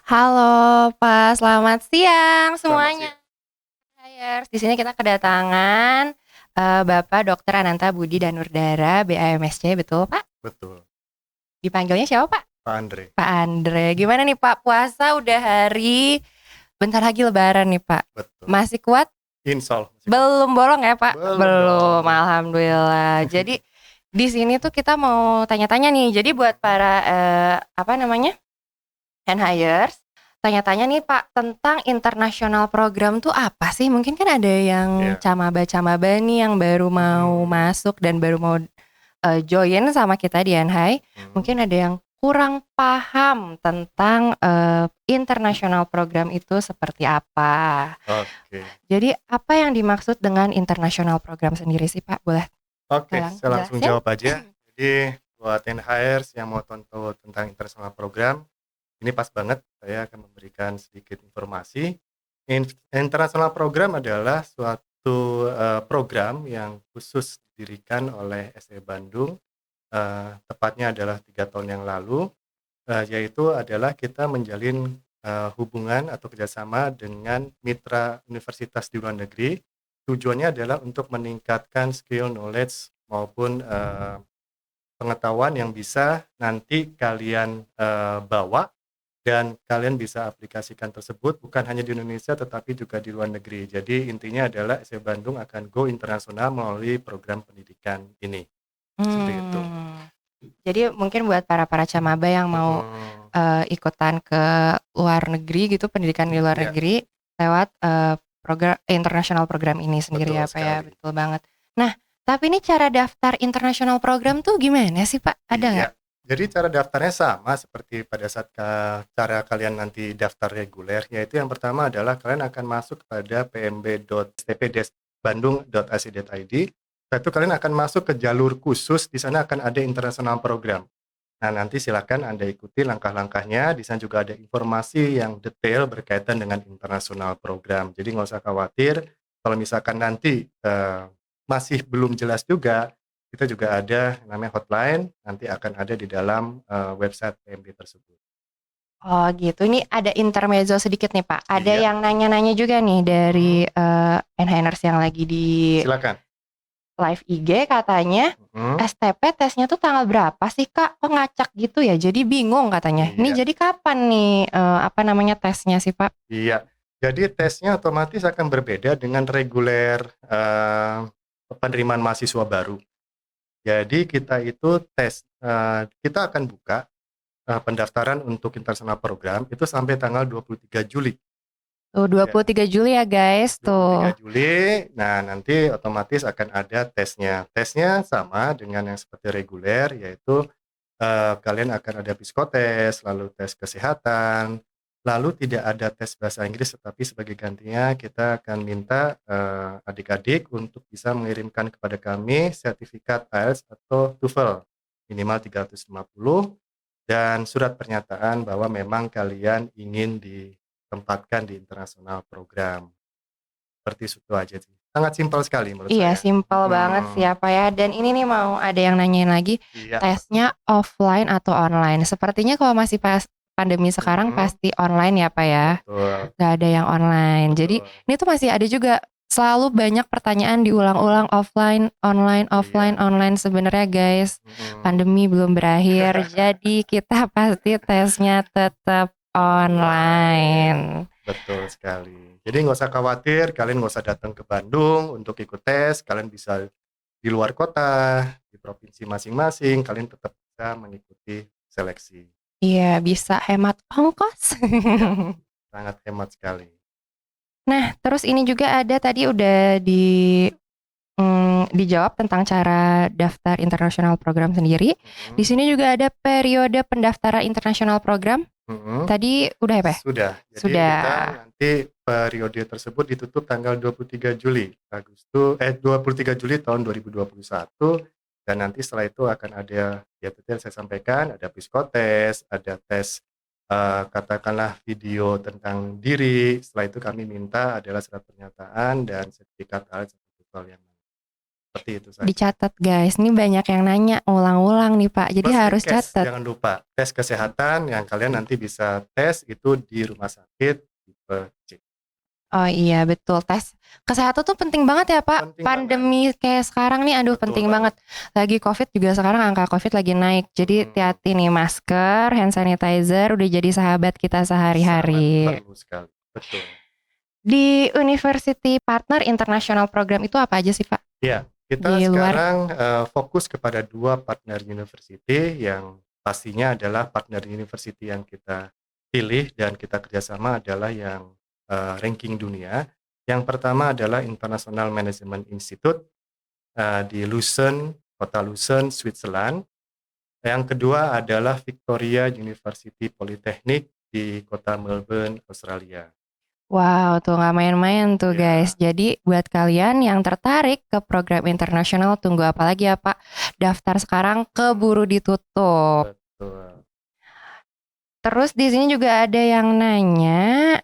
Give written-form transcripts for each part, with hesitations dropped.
Halo Pak, selamat siang Selamat semuanya. siang. Hires. Di sini kita kedatangan Bapak Dr. Ananta Budi Danurdara, BAMSC, betul Pak? Betul, Dipanggilnya siapa Pak? Pak Andre. Pak Andre. Gimana nih Pak, puasa udah bentar lagi Lebaran nih Pak. Betul. Masih kuat? Insya Allah masih kuat. Belum bolong ya Pak? Belum Belum, dong. Alhamdulillah. Jadi di sini tuh kita mau tanya-tanya nih. Jadi buat para apa namanya? Hand hires, tanya-tanya nih Pak, tentang internasional program tuh apa sih? Mungkin kan ada yang Ya. camaba-camaba nih yang baru mau Mm-mm. masuk dan baru mau join sama kita di Anhai. Mm. Mungkin ada yang kurang paham tentang internasional program itu seperti apa. Oke. Jadi apa yang dimaksud dengan internasional program sendiri sih Pak? Boleh Oke, tolong saya langsung jelasin? jawab aja. Jadi buat NHRs yang mau tahu tentang internasional program, ini pas banget saya akan memberikan sedikit informasi. Internasional program adalah suatu program yang khusus didirikan oleh SE Bandung, tepatnya adalah 3 tahun yang lalu. Yaitu adalah kita menjalin hubungan atau kerjasama dengan mitra universitas di luar negeri. Tujuannya adalah untuk meningkatkan skill, knowledge maupun pengetahuan yang bisa nanti kalian bawa dan kalian bisa aplikasikan tersebut bukan hanya di Indonesia tetapi juga di luar negeri. Jadi intinya adalah SE Bandung akan go internasional melalui program pendidikan ini. Seperti itu. Jadi mungkin buat para camaba yang mau Mhm. ikutan ke luar negeri gitu, pendidikan di luar Iya, negeri lewat program international program ini sendiri betul ya Pak ya, sekali. betul banget. Nah, tapi ini cara daftar international program tuh gimana sih Pak? Ada nggak? Iya, jadi cara daftarnya sama seperti pada saat cara kalian nanti daftar reguler, yaitu yang pertama adalah kalian akan masuk kepada pmb.stp-bandung.ac.id. Setelah itu kalian akan masuk ke jalur khusus, di sana akan ada international program. Nah, nanti silakan Anda ikuti langkah-langkahnya, di sana juga ada informasi yang detail berkaitan dengan international program. Jadi nggak usah khawatir, kalau misalkan nanti masih belum jelas juga, kita juga ada yang namanya hotline, nanti akan ada di dalam website PMB tersebut. Oh gitu, ini ada intermezzo sedikit nih Pak. Ada Iya, yang nanya-nanya juga nih dari mhm, Enhancers yang lagi di silakan. live IG katanya Mhm, STP tesnya tuh tanggal berapa sih Kak? Kok ngacak gitu ya? Jadi bingung katanya. Ini iya, jadi kapan nih apa namanya tesnya sih Pak? iya. Jadi tesnya otomatis akan berbeda dengan reguler penerimaan mahasiswa baru. Jadi kita itu kita akan buka pendaftaran untuk internasional program itu sampai tanggal 23 Juli. Tuh Ya, 23 Juli ya guys 23 tuh. Juli. Nah, nanti otomatis akan ada tesnya. Tesnya sama dengan yang seperti reguler, yaitu kalian akan ada psikotes, lalu tes kesehatan, lalu tidak ada tes bahasa Inggris, tetapi sebagai gantinya kita akan minta adik-adik untuk bisa mengirimkan kepada kami sertifikat IELTS atau TOEFL minimal 350 dan surat pernyataan bahwa memang kalian ingin ditempatkan di internasional program. Seperti itu aja sih. Sangat simpel sekali menurut Iya saya. simpel banget sih Mhm. apa ya. Dan ini nih mau ada yang nanyain lagi Iya, tesnya offline atau online. Sepertinya kalau masih pas pandemi sekarang mhm, pasti online ya Pak ya. betul Gak ada yang online. Jadi betul. ini tuh masih ada juga selalu banyak pertanyaan diulang-ulang offline, online, offline, Iya, online sebenarnya guys. mhm. Pandemi belum berakhir, jadi kita pasti tesnya tetap Online, online. betul sekali. Jadi nggak usah khawatir, kalian nggak usah datang ke Bandung untuk ikut tes, kalian bisa di luar kota, di provinsi masing-masing, kalian tetap bisa mengikuti seleksi. Iya, bisa hemat ongkos. Iya, sangat hemat sekali. Nah, terus ini juga ada tadi udah dijawab tentang cara daftar internasional program sendiri. Di Mhm, sini juga ada periode pendaftaran internasional program. mhm. Tadi udah ya, Pak? Sudah. Jadi Sudah. kita nanti periode tersebut ditutup tanggal 23 Juli, 23 Juli tahun 2021 dan nanti setelah itu akan ada ya tadi yang saya sampaikan, ada psikotes, ada tes katakanlah video tentang diri. Setelah itu kami minta adalah surat pernyataan dan sertifikat ALS atau TOEFL yang lain. Seperti itu saja. Dicatat guys, ini banyak yang nanya ulang-ulang nih Pak, jadi Plus harus dinkes, catat. jangan lupa tes kesehatan yang kalian nanti bisa tes itu di rumah sakit tipe C. Oh iya betul, tes kesehatan tuh penting banget ya Pak. Penting Pandemi kayak sekarang nih, aduh Betul penting banget. banget. Lagi COVID juga sekarang angka COVID lagi naik. Jadi Hmm. hati-hati nih, masker, hand sanitizer udah jadi sahabat kita Sangat sehari-hari. perlu sekali. Betul. Di University Partner International Program itu apa aja sih Pak? Ya, kita Di luar. sekarang fokus kepada 2 partner university yang pastinya adalah partner university yang kita pilih dan kita kerjasama adalah yang ranking dunia. Yang pertama adalah International Management Institute di Lucerne, kota Lucerne, Switzerland. Yang kedua adalah Victoria University Polytechnic di kota Melbourne, Australia. Wow, tuh nggak main-main tuh Ya. guys. Jadi buat kalian yang tertarik ke program internasional, tunggu apa lagi ya Pak? Daftar sekarang keburu ditutup. Betul. Terus di sini juga ada yang nanya,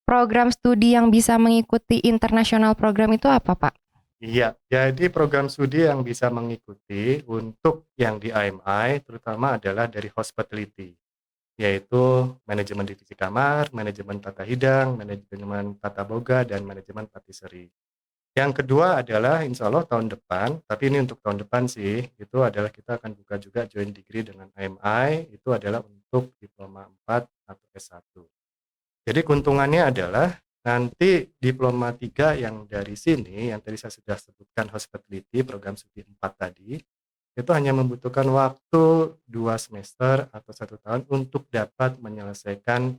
program studi yang bisa mengikuti internasional program itu apa Pak? Iya, jadi program studi yang bisa mengikuti untuk yang di IMI terutama adalah dari hospitality, yaitu manajemen divisi kamar, manajemen tata hidang, manajemen tata boga, dan manajemen patisserie. Yang kedua adalah insya Allah tahun depan, tapi ini untuk tahun depan sih, itu adalah kita akan buka juga joint degree dengan IMI, itu adalah untuk diploma 4 atau S1. Jadi keuntungannya adalah nanti diploma 3 yang dari sini, yang tadi saya sudah sebutkan hospitality, program studi 4 tadi, itu hanya membutuhkan waktu 2 semester atau 1 tahun untuk dapat menyelesaikan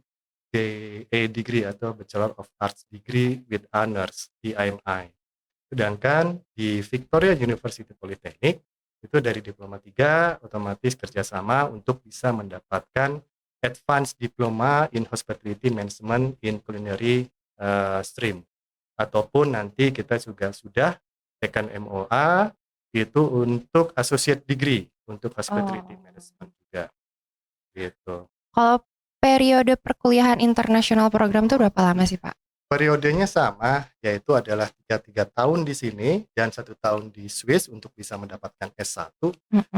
BA degree atau Bachelor of Arts degree with honors di IMI. Sedangkan di Victoria University Polytechnic, itu dari diploma 3 otomatis kerjasama untuk bisa mendapatkan Advanced Diploma in Hospitality Management in Culinary stream, ataupun nanti kita juga sudah tekan MOA itu untuk associate degree untuk hospitality management juga gitu. Kalau periode perkuliahan internasional program itu berapa lama sih Pak? Periodenya sama, yaitu adalah 3 tahun di sini dan 1 tahun di Swiss untuk bisa mendapatkan S1.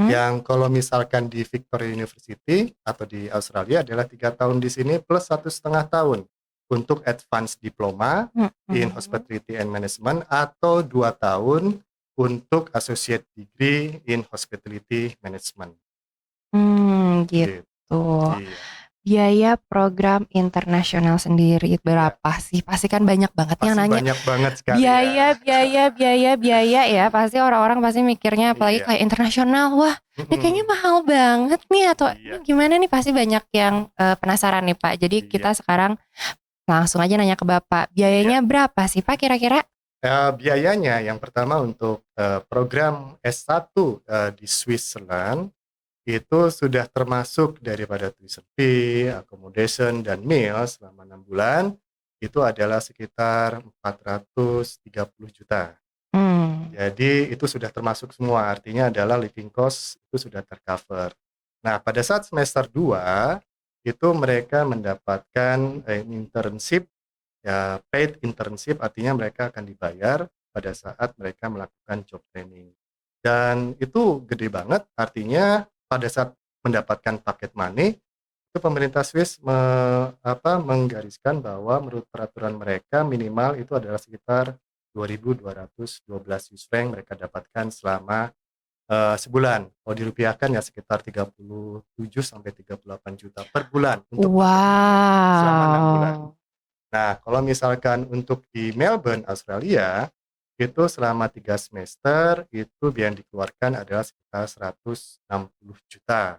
Yang kalau misalkan di Victoria University atau di Australia adalah 3 tahun di sini plus 1,5 tahun untuk Advanced Diploma in Hospitality and Management atau 2 tahun untuk Associate Degree in Hospitality Management. Gitu. Iya. Biaya program internasional sendiri berapa sih? Pasti kan banyak banget yang nanya. Banyak banget sekali biaya ya. Pasti orang-orang pasti mikirnya apalagi kayak internasional, wah ini kayaknya mahal banget nih atau ini gimana nih, pasti banyak yang penasaran nih Pak. Jadi kita sekarang langsung aja nanya ke Bapak, biayanya berapa sih Pak kira-kira? Biayanya yang pertama untuk program S1 di Switzerland itu sudah termasuk daripada tuition fee, accommodation, dan meal selama 6 bulan itu adalah sekitar 430 juta. Jadi itu sudah termasuk semua, artinya adalah living cost itu sudah tercover. Nah pada saat semester 2 itu mereka mendapatkan internship, ya paid internship, artinya mereka akan dibayar pada saat mereka melakukan job training. Dan itu gede banget, artinya pada saat mendapatkan paket money, itu pemerintah Swiss menggariskan bahwa menurut peraturan mereka minimal itu adalah sekitar 2.212 Swiss franc mereka dapatkan selama sebulan. Kalau dirupiahkan ya sekitar 37-38 juta per bulan untuk selama 6 bulan. Nah, kalau misalkan untuk di Melbourne, Australia, itu selama 3 semester itu biaya yang dikeluarkan adalah sekitar 160 juta.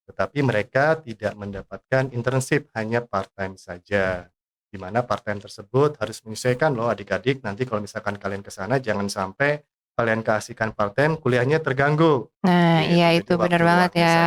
Tetapi mereka tidak mendapatkan internship, hanya part-time saja. Di mana part-time tersebut harus menyesuaikan loh adik-adik, nanti kalau misalkan kalian ke sana jangan sampai kalian keasikan part-time, kuliahnya terganggu. Nah, iya itu benar banget ya.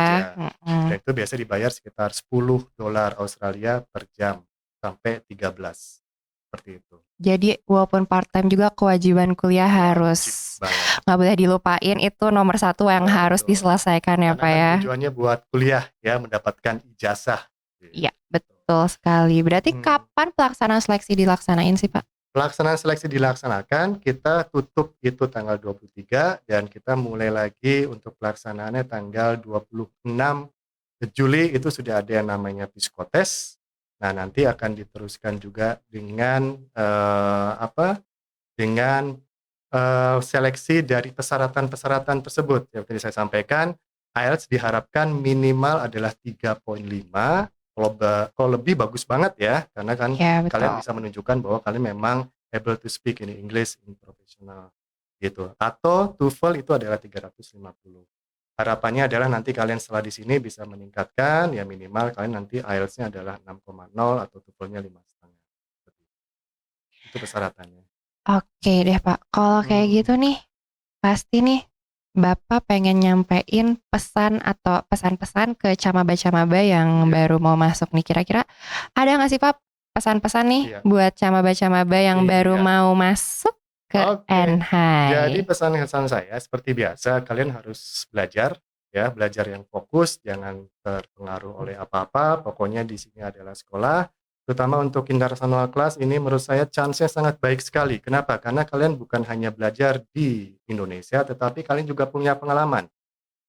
Dan itu biasa dibayar sekitar $10 Australia per jam sampai 13. Seperti itu. Jadi walaupun part time juga kewajiban kuliah harus nggak boleh dilupain, itu nomor 1 yang harus diselesaikan ya Pak ya. Tujuannya buat kuliah ya, mendapatkan ijazah. Iya betul sekali. Berarti kapan pelaksanaan seleksi dilaksanain sih Pak? Pelaksanaan seleksi dilaksanakan, kita tutup itu tanggal 23 dan kita mulai lagi untuk pelaksanaannya tanggal 26 Juli itu sudah ada yang namanya psikotes. Nah, nanti akan diteruskan juga dengan seleksi dari persyaratan-persyaratan tersebut. Yang tadi saya sampaikan, IELTS diharapkan minimal adalah 3,5. Kalau lebih bagus banget ya, karena kan Ya, kalian betul. bisa menunjukkan bahwa kalian memang able to speak in English in professional gitu. Atau TOEFL itu adalah 350. Harapannya adalah nanti kalian setelah di sini bisa meningkatkan, ya minimal kalian nanti IELTS-nya adalah 6,0 atau TOEFL-nya 5,5. Itu persyaratannya. Oke deh Pak, kalau kayak gitu nih, pasti nih Bapak pengen nyampein pesan atau pesan-pesan ke camaba-camaba yang Iya. baru mau masuk nih. Kira-kira ada nggak sih Pak pesan-pesan nih Iya. buat camaba-camaba yang baru Iya. mau masuk ke Oke. Jadi NHI? pesan-pesan saya seperti biasa, kalian harus belajar ya, belajar yang fokus, jangan terpengaruh oleh apa-apa. Pokoknya di sini adalah sekolah. Terutama untuk international class ini menurut saya chance-nya sangat baik sekali. Kenapa? Karena kalian bukan hanya belajar di Indonesia, tetapi kalian juga punya pengalaman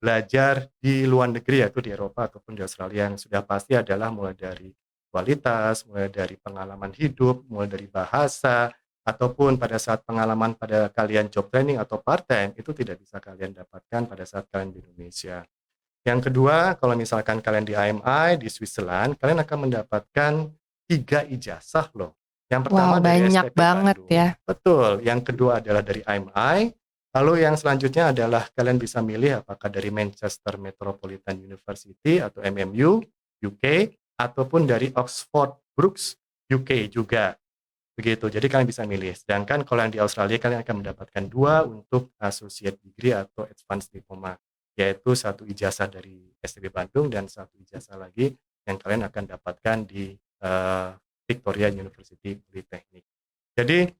belajar di luar negeri, yaitu di Eropa ataupun di Australia, yang sudah pasti adalah mulai dari kualitas, mulai dari pengalaman hidup, mulai dari bahasa, ataupun pada saat pengalaman pada kalian job training atau part time, itu tidak bisa kalian dapatkan pada saat kalian di Indonesia. Yang kedua, kalau misalkan kalian di IMI di Switzerland, kalian akan mendapatkan 3 ijazah loh. Yang Wow, pertama dari banyak STP banget ya. Bandung, betul. Yang kedua adalah dari IMI. Lalu yang selanjutnya adalah kalian bisa milih apakah dari Manchester Metropolitan University atau MMU, UK, ataupun dari Oxford Brookes, UK juga. Begitu, jadi kalian bisa milih. Sedangkan kalau yang di Australia, kalian akan mendapatkan 2 untuk associate degree atau advanced diploma, yaitu 1 ijazah dari STB Bandung dan 1 ijazah lagi yang kalian akan dapatkan di Victoria University Polytechnic. Jadi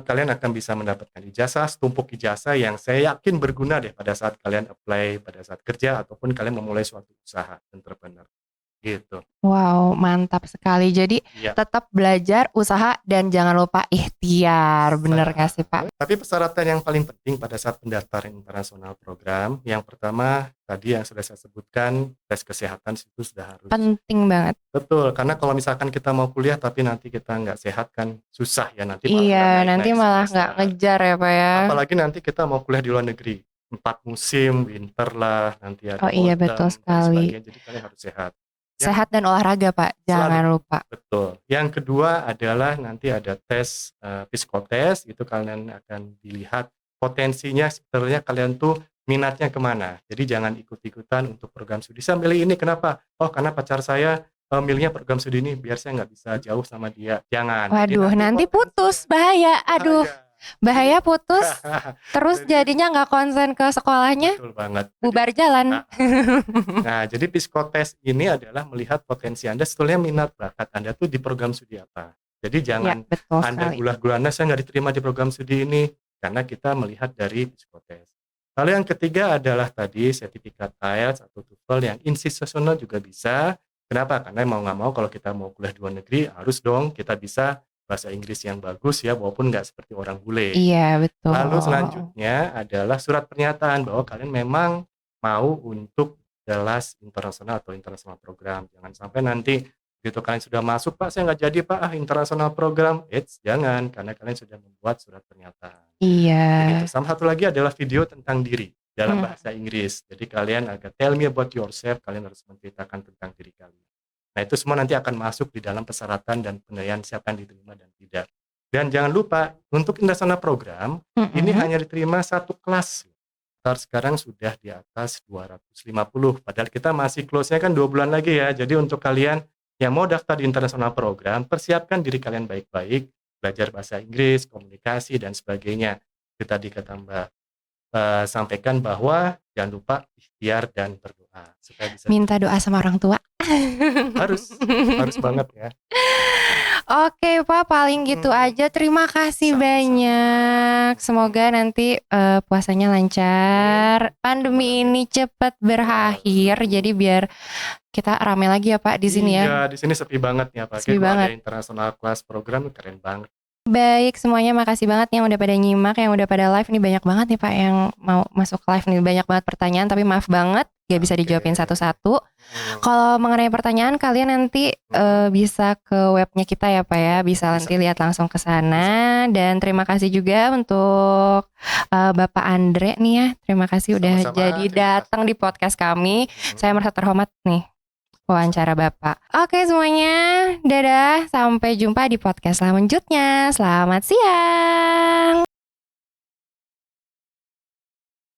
kalian akan bisa mendapatkan ijazah, setumpuk ijazah yang saya yakin berguna deh pada saat kalian apply, pada saat kerja ataupun kalian memulai suatu usaha entrepreneur. Gitu. Wow, mantap sekali. Jadi Iya. tetap belajar, usaha, dan jangan lupa ikhtiar. Bener nggak sih Pak? Tapi persyaratan yang paling penting pada saat pendaftaran internasional program, yang pertama tadi yang sudah saya sebutkan, tes kesehatan itu sudah harus. Penting banget. Betul, karena kalau misalkan kita mau kuliah tapi nanti kita nggak sehat kan susah ya, nanti malah nggak Iya, nanti naik-naik malah nggak semester. ngejar ya Pak ya. Apalagi nanti kita mau kuliah di luar negeri, 4 musim, winter lah, nanti ada Oh iya, betul autumn dan sekali. sebagainya, jadi kalian harus sehat. Sehat dan olahraga Pak, jangan lupa. Betul. Yang kedua adalah nanti ada tes psikotes, itu kalian akan dilihat potensinya sebenarnya kalian tuh minatnya kemana. Jadi jangan ikut-ikutan untuk program studi. Saya milih ini kenapa? Oh karena pacar saya milihnya program studi ini biar saya nggak bisa jauh sama dia. Jangan. Waduh, nanti putus, bahaya. Aduh, bahaya putus. Terus jadinya nggak konsen ke sekolahnya. Betul banget. Bubar jalan. Nah, jadi psikotes ini adalah melihat potensi Anda, sebetulnya minat bakat Anda tuh di program studi apa. Jadi jangan Ya, betul Anda sekali. gulah-gulana saya nggak diterima di program studi ini, karena kita melihat dari psikotes. Lalu yang ketiga adalah tadi sertifikat IELTS atau TOEFL yang institusional juga bisa. Kenapa? Karena mau nggak mau kalau kita mau kuliah di luar negeri harus dong kita bisa bahasa Inggris yang bagus ya, walaupun nggak seperti orang bule. Iya, betul. Lalu selanjutnya adalah surat pernyataan bahwa kalian memang mau untuk kelas internasional atau internasional program. Jangan sampai nanti begitu kalian sudah masuk, Pak saya nggak jadi Pak internasional program. Jangan, karena kalian sudah membuat surat pernyataan. Iya. Begitu. Sama satu lagi adalah video tentang diri dalam bahasa Inggris. Jadi kalian agak tell me about yourself, kalian harus menceritakan tentang diri kalian. Nah itu semua nanti akan masuk di dalam persyaratan dan penilaian siapa yang diterima dan tidak. Dan jangan lupa untuk internasional program ini hanya diterima 1 kelas. Sekarang sudah di atas 250. Padahal kita masih close-nya kan 2 bulan lagi ya. Jadi untuk kalian yang mau daftar di internasional program, persiapkan diri kalian baik-baik, belajar bahasa Inggris, komunikasi dan sebagainya. Kita tambah sampaikan bahwa jangan lupa ikhtiar dan berdoa supaya bisa minta doa sama orang tua. harus banget ya. Oke Pak, paling gitu aja. Terima kasih banyak. Semoga nanti puasanya lancar, pandemi ini cepat berakhir. Jadi biar kita rame lagi ya Pak di sini ya. Iya, di sini sepi banget ya Pak. Sepi banget. Ada internasional kelas program keren banget. Baik semuanya, makasih banget yang udah pada nyimak, yang udah pada live nih, banyak banget nih Pak yang mau masuk live nih, banyak banget pertanyaan tapi maaf banget gak bisa dijawabin satu-satu. Kalau mengenai pertanyaan kalian nanti bisa ke webnya kita ya Pak ya, bisa nanti lihat langsung ke sana. Dan terima kasih juga untuk Bapak Andre nih ya, terima kasih udah Sama-sama, jadi terima datang kasih. di podcast kami. Saya merasa terhormat nih wawancara Bapak. Oke semuanya, dadah, sampai jumpa di podcast selanjutnya. Selamat siang.